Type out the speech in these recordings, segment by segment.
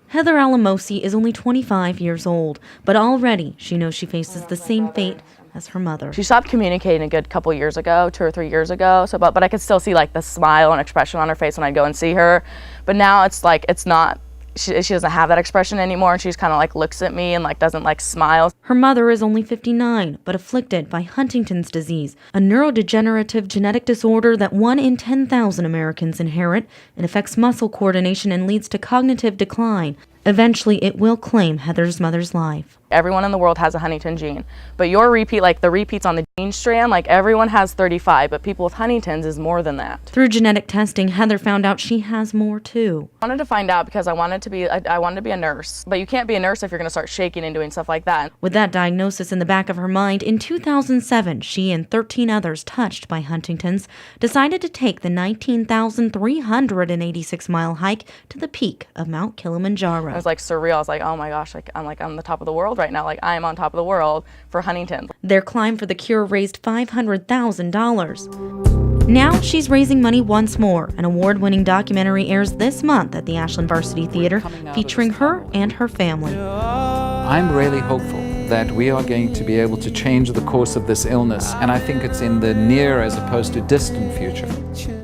Heather Alamosi is only 25 years old, but already she knows she faces the same fate as her mother. She stopped communicating a good couple years ago, 2 or 3 years ago. So, but I could still see like the smile and expression on her face when I'd go and see her. But now it's like it's not. She doesn't have that expression anymore, and she just kind of like looks at me and like doesn't like smile. Her mother is only 59, but afflicted by Huntington's disease, a neurodegenerative genetic disorder that 1 in 10,000 Americans inherit. It affects muscle coordination and leads to cognitive decline. Eventually, it will claim Heather's mother's life. Everyone in the world has a Huntington gene, but your repeat, like the repeats on the gene strand, like everyone has 35, but people with Huntington's is more than that. Through genetic testing, Heather found out she has more too. I wanted to find out because I wanted to be a nurse, but you can't be a nurse if you're going to start shaking and doing stuff like that. With that diagnosis in the back of her mind, in 2007, she and 13 others touched by Huntington's decided to take the 19,386-mile hike to the peak of Mount Kilimanjaro. It was like surreal. I was like, oh my gosh, like I'm on the top of the world right now. Like I am on top of the world for Huntington. Their climb for the cure raised $500,000. Now she's raising money once more. An award-winning documentary airs this month at the Ashland Varsity Theater, featuring her and her family. I'm really hopeful that we are going to be able to change the course of this illness, and I think it's in the near as opposed to distant future.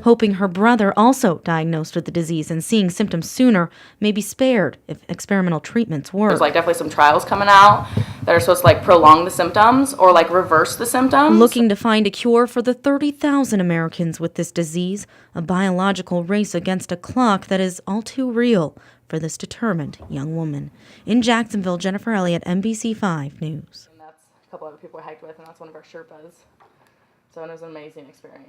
Hoping her brother, also diagnosed with the disease and seeing symptoms sooner, may be spared if experimental treatments work. There's like definitely some trials coming out that are supposed to like prolong the symptoms or like reverse the symptoms. Looking to find a cure for the 30,000 Americans with this disease, a biological race against a clock that is all too real for this determined young woman. In Jacksonville, Jennifer Elliott, NBC5 News. And that's a couple other people I hiked with, and that's one of our Sherpas. So it was an amazing experience.